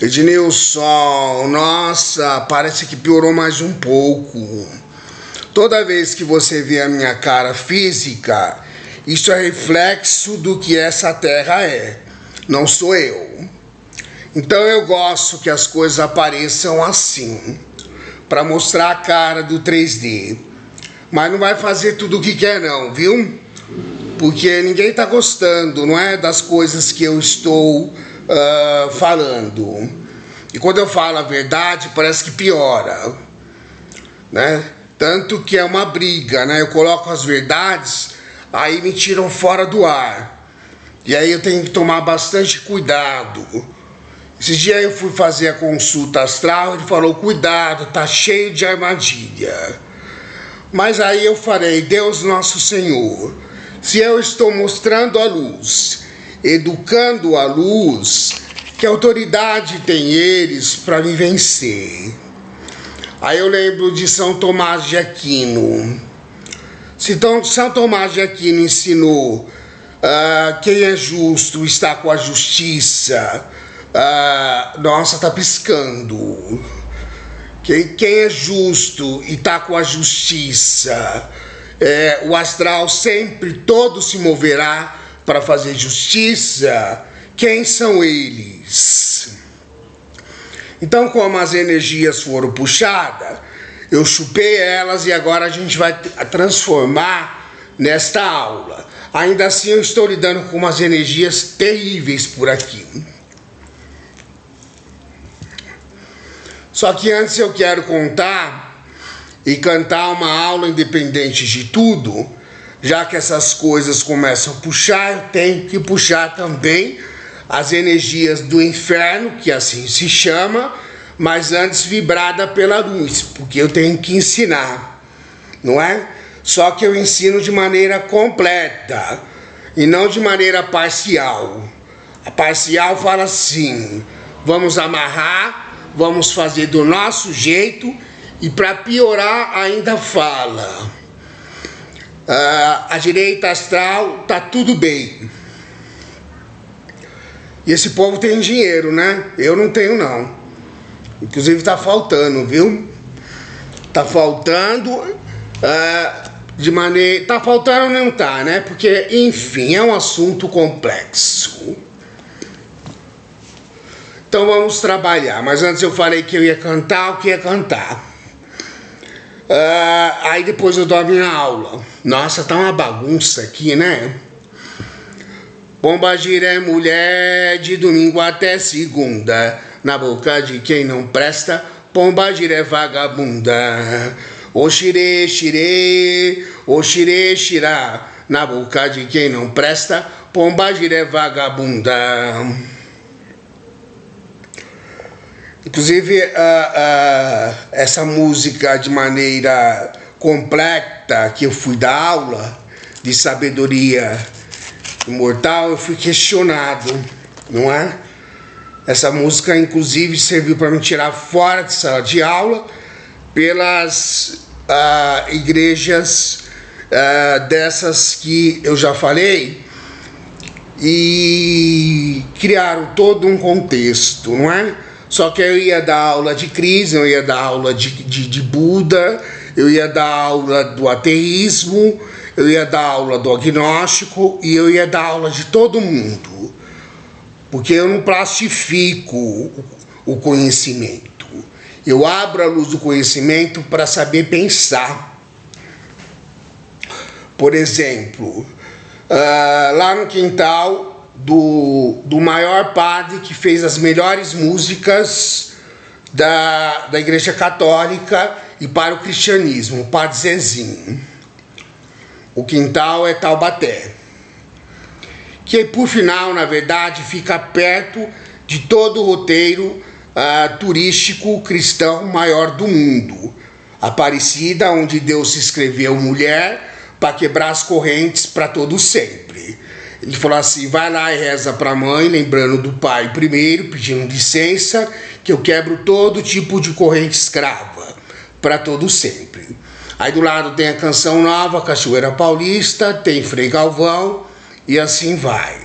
Ednilson, nossa, parece que piorou mais um pouco. Toda vez que você vê a minha cara física, isso é reflexo do que essa terra é, não sou eu. Então eu gosto que as coisas apareçam assim, para mostrar a cara do 3D. Mas não vai fazer tudo o que quer não, viu? Porque ninguém tá gostando, não é, das coisas que eu estou falando. E quando eu falo a verdade, parece que piora, né? Tanto que é uma briga, né? Eu coloco as verdades, aí me tiram fora do ar. E aí eu tenho que tomar bastante cuidado. Esse dia eu fui fazer a consulta astral, ele falou, cuidado, tá cheio de armadilha. Mas aí eu falei, Deus nosso Senhor, se eu estou mostrando a luz, educando a luz, que autoridade tem eles para me vencer? Aí eu lembro de São Tomás de Aquino. Se São Tomás de Aquino ensinou quem é justo está com a justiça, nossa, tá piscando. Quem é justo e está com a justiça, o astral sempre todo se moverá para fazer justiça. Quem são eles? Então, como as energias foram puxadas, eu chupei elas e agora a gente vai transformar nesta aula. Ainda assim eu estou lidando com umas energias terríveis por aqui. Só que antes eu quero contar e cantar uma aula independente de tudo, já que essas coisas começam a puxar, eu tenho que puxar também as energias do inferno, que assim se chama, mas antes vibrada pela luz, porque eu tenho que ensinar, não é? Só que eu ensino de maneira completa e não de maneira parcial. A parcial fala assim, vamos amarrar, vamos fazer do nosso jeito, e para piorar ainda fala, a direita astral tá tudo bem. E esse povo tem dinheiro, né? Eu não tenho não. Inclusive tá faltando, viu? Tá faltando de maneira... Tá faltando ou não tá, né? Porque, enfim, é um assunto complexo. Então vamos trabalhar. Mas antes eu falei que eu ia cantar, o que ia cantar? Aí depois eu dou a minha aula. Nossa, tá uma bagunça aqui, né? Pombagira é mulher de domingo até segunda. Na boca de quem não presta, Pombagira é vagabunda. Oxirê, xirê, oxirê, xirá. Na boca de quem não presta, Pombagira é vagabunda. Inclusive, essa música de maneira completa que eu fui dar aula de sabedoria imortal, eu fui questionado, não é? Essa música, inclusive, serviu para me tirar fora de sala de aula pelas igrejas dessas que eu já falei e criaram todo um contexto, não é? Só que eu ia dar aula de Krishna, eu ia dar aula de Buda, eu ia dar aula do ateísmo, eu ia dar aula do agnóstico e eu ia dar aula de todo mundo. Porque eu não plastifico o conhecimento. Eu abro a luz do conhecimento para saber pensar. Por exemplo, lá no quintal do maior padre que fez as melhores músicas da Igreja Católica e para o cristianismo, o Padre Zezinho. O quintal é Taubaté, que por final, na verdade, fica perto de todo o roteiro turístico cristão maior do mundo. Aparecida, onde Deus escreveu mulher para quebrar as correntes para todo sempre. Ele falou assim, vai lá e reza para a mãe, lembrando do pai primeiro, pedindo licença, que eu quebro todo tipo de corrente escrava para todo sempre. Aí do lado tem a Canção Nova, Cachoeira Paulista, tem Frei Galvão e assim vai.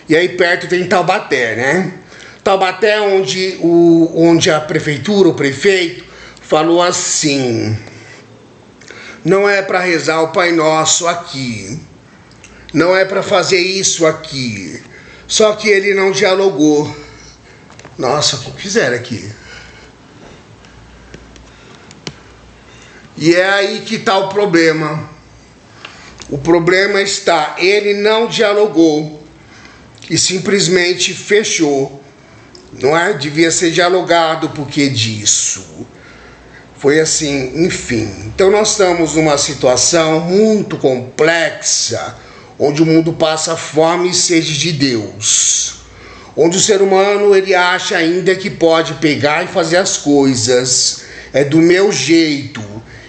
E aí perto tem Taubaté, né? Taubaté, onde a prefeitura, o prefeito, falou assim: não é para rezar o Pai Nosso aqui, não é para fazer isso aqui. Só que ele não dialogou. Nossa, o que fizeram aqui? E é aí que está o problema. O problema está, ele não dialogou e simplesmente fechou. Não é? Devia ser dialogado porque disso. Foi assim, enfim. Então nós estamos numa situação muito complexa, onde o mundo passa fome e sede de Deus. Onde o ser humano, ele acha ainda que pode pegar e fazer as coisas. É do meu jeito.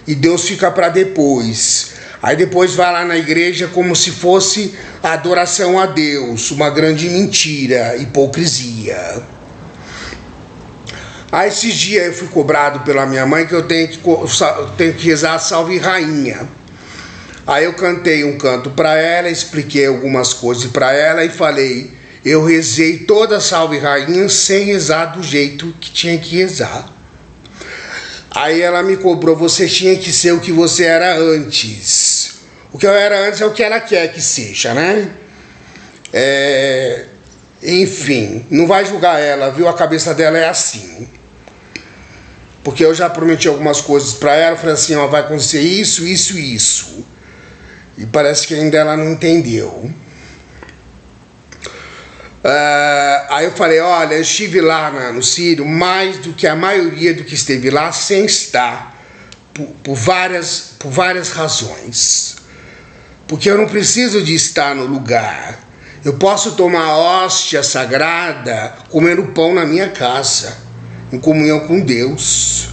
E Deus fica para depois. Aí depois vai lá na igreja como se fosse adoração a Deus. Uma grande mentira, hipocrisia. Aí esses dias eu fui cobrado pela minha mãe que eu tenho que rezar Salve Rainha. Aí eu cantei um canto para ela, expliquei algumas coisas para ela e falei: eu rezei toda a Salve Rainha sem rezar do jeito que tinha que rezar. Aí ela me cobrou: você tinha que ser o que você era antes. O que eu era antes é o que ela quer que seja, né? Enfim, não vai julgar ela, viu? A cabeça dela é assim. Porque eu já prometi algumas coisas pra ela, falei assim: ó, vai acontecer isso, isso e isso. E parece que ainda ela não entendeu. Aí eu falei: olha, eu estive lá no Sírio mais do que a maioria do que esteve lá sem estar, por várias razões. Porque eu não preciso de estar no lugar. Eu posso tomar a hóstia sagrada comendo pão na minha casa, em comunhão com Deus.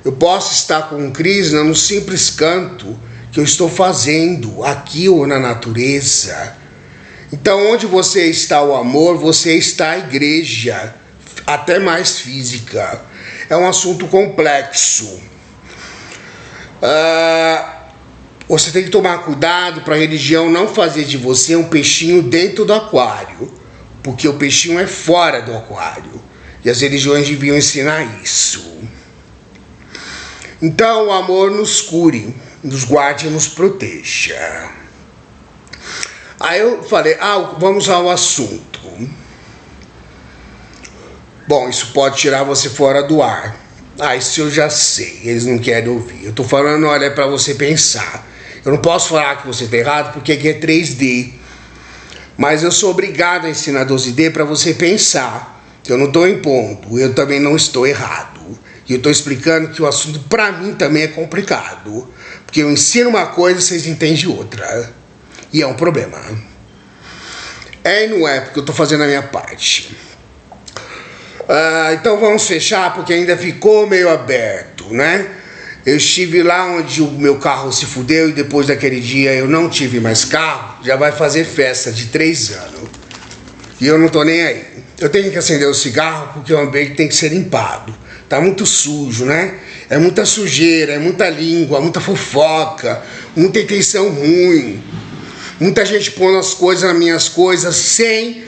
Eu posso estar com Krishna no simples canto que eu estou fazendo aqui ou na natureza. Então, onde você está o amor, você está a igreja, até mais física. É um assunto complexo. Você tem que tomar cuidado para a religião não fazer de você um peixinho dentro do aquário, porque o peixinho é fora do aquário. E as religiões deviam ensinar isso. Então, o amor nos cure, nos guarde e nos proteja. Aí eu falei: vamos ao assunto. Bom, isso pode tirar você fora do ar. Isso eu já sei, eles não querem ouvir. Eu tô falando, olha, é pra você pensar. Eu não posso falar que você tá errado porque aqui é 3D. Mas eu sou obrigado a ensinar 12D para você pensar. Eu não tô impondo, eu também não estou errado. E eu tô explicando que o assunto pra mim também é complicado. Porque eu ensino uma coisa e vocês entendem outra. E é um problema. E não é, porque eu tô fazendo a minha parte. Então vamos fechar, porque ainda ficou meio aberto, né? Eu estive lá onde o meu carro se fudeu e depois daquele dia eu não tive mais carro. Já vai fazer festa de 3 anos. E eu não tô nem aí. Eu tenho que acender o cigarro porque o ambiente tem que ser limpado. Tá muito sujo, né? É muita sujeira, é muita língua, muita fofoca, muita intenção ruim. Muita gente pondo as coisas nas minhas coisas sem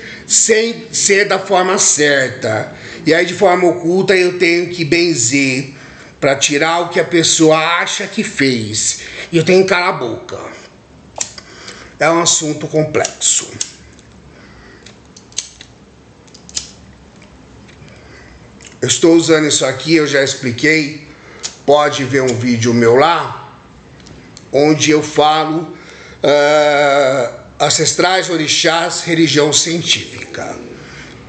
ser da forma certa. E aí de forma oculta eu tenho que benzer para tirar o que a pessoa acha que fez. E eu tenho que calar a boca. É um assunto complexo. Eu estou usando isso aqui, eu já expliquei. Pode ver um vídeo meu lá, onde eu falo Ancestrais Orixás, Religião Científica.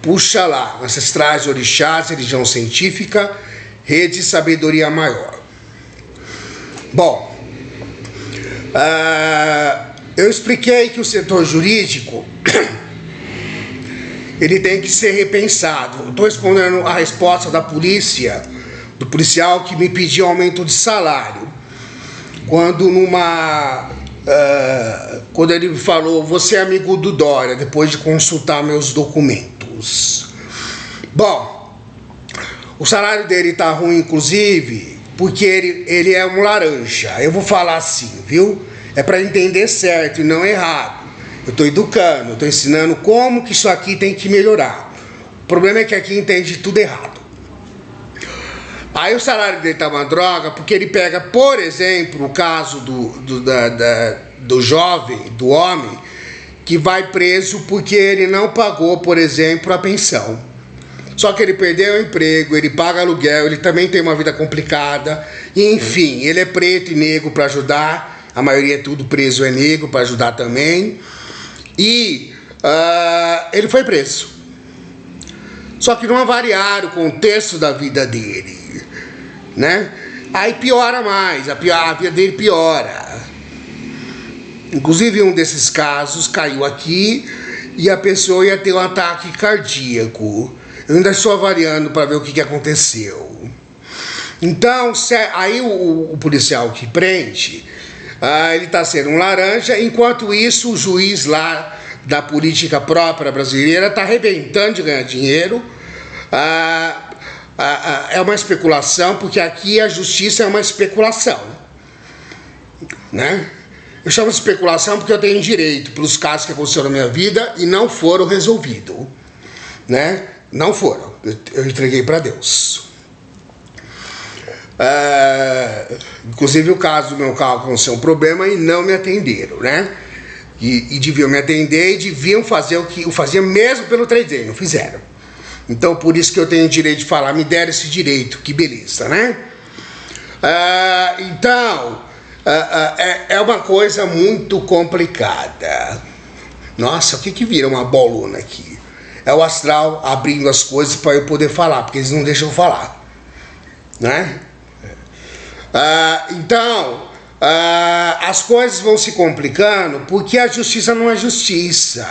Puxa lá, Ancestrais Orixás, Religião Científica, Rede Sabedoria Maior. Bom, eu expliquei que o setor jurídico ele tem que ser repensado. Estou respondendo a resposta da polícia, do policial que me pediu aumento de salário. Quando quando ele me falou: você é amigo do Dória, depois de consultar meus documentos. Bom, o salário dele tá ruim, inclusive, porque ele é um laranja. Eu vou falar assim, viu? É para entender certo e não errado. Eu estou educando, eu estou ensinando como que isso aqui tem que melhorar. O problema é que aqui entende tudo errado. Aí o salário dele tá uma droga, porque ele pega, por exemplo, o caso do jovem, do homem, que vai preso porque ele não pagou, por exemplo, a pensão. Só que ele perdeu o emprego, ele paga aluguel, ele também tem uma vida complicada. E, enfim, ele é preto e negro para ajudar. A maioria é tudo preso, é negro para ajudar também. E ele foi preso. Só que não avaliaram o contexto da vida dele, né? Aí piora mais, a vida dele piora. Inclusive um desses casos caiu aqui e a pessoa ia ter um ataque cardíaco. Eu ainda estou avaliando para ver o que aconteceu. Então, aí o policial que prende, ele está sendo um laranja, enquanto isso o juiz lá da política própria brasileira está arrebentando de ganhar dinheiro. É uma especulação, porque aqui a justiça é uma especulação, né? Eu chamo de especulação porque eu tenho direito pelos casos que aconteceram na minha vida e não foram resolvidos, né? Não foram, eu entreguei para Deus. Inclusive o caso do meu carro aconteceu um problema e não me atenderam, né? E deviam me atender e deviam fazer o que eu fazia mesmo pelo 3D, não fizeram. Então por isso que eu tenho o direito de falar, me deram esse direito, que beleza, né? É uma coisa muito complicada. Nossa, o que vira uma bolona aqui? É o astral abrindo as coisas para eu poder falar, porque eles não deixam eu falar, né? As coisas vão se complicando porque a justiça não é justiça.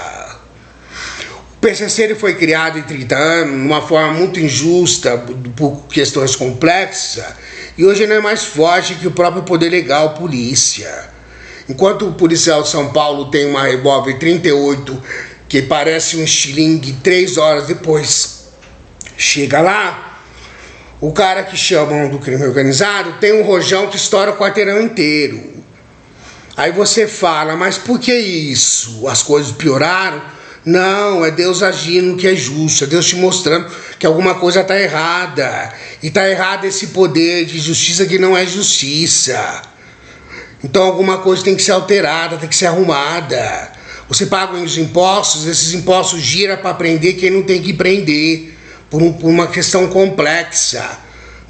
O PCC ele foi criado em 30 anos, de uma forma muito injusta, por questões complexas, e hoje não é mais forte que o próprio poder legal, polícia. Enquanto o policial de São Paulo tem uma revólver 38, que parece um estilingue, 3 horas depois chega lá, o cara que chamam do crime organizado tem um rojão que estoura o quarteirão inteiro. Aí você fala, mas por que isso? As coisas pioraram? Não, é Deus agindo que é justo, é Deus te mostrando que alguma coisa está errada. E está errado esse poder de justiça que não é justiça. Então alguma coisa tem que ser alterada, tem que ser arrumada. Você paga os impostos, esses impostos giram para prender quem não tem que prender, por uma questão complexa,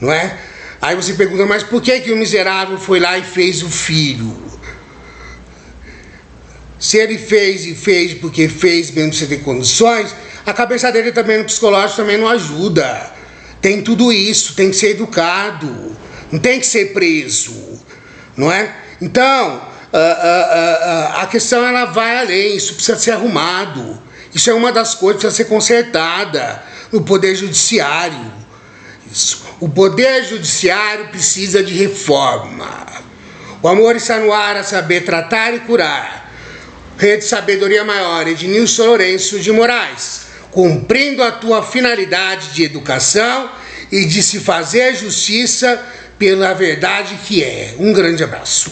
não é? Aí você pergunta, mas por que o miserável foi lá e fez o filho? Se ele fez porque fez mesmo sem ter condições, a cabeça dele também no psicológico também não ajuda. Tem tudo isso, tem que ser educado, não tem que ser preso, não é? Então, a questão ela vai além, isso precisa ser arrumado. Isso é uma das coisas que precisa ser consertada no Poder Judiciário. Isso. O Poder Judiciário precisa de reforma. O amor está no ar, a saber tratar e curar. Rede Sabedoria Maior, Ednilson Lourenço de Moraes, cumprindo a tua finalidade de educação e de se fazer justiça pela verdade que é. Um grande abraço.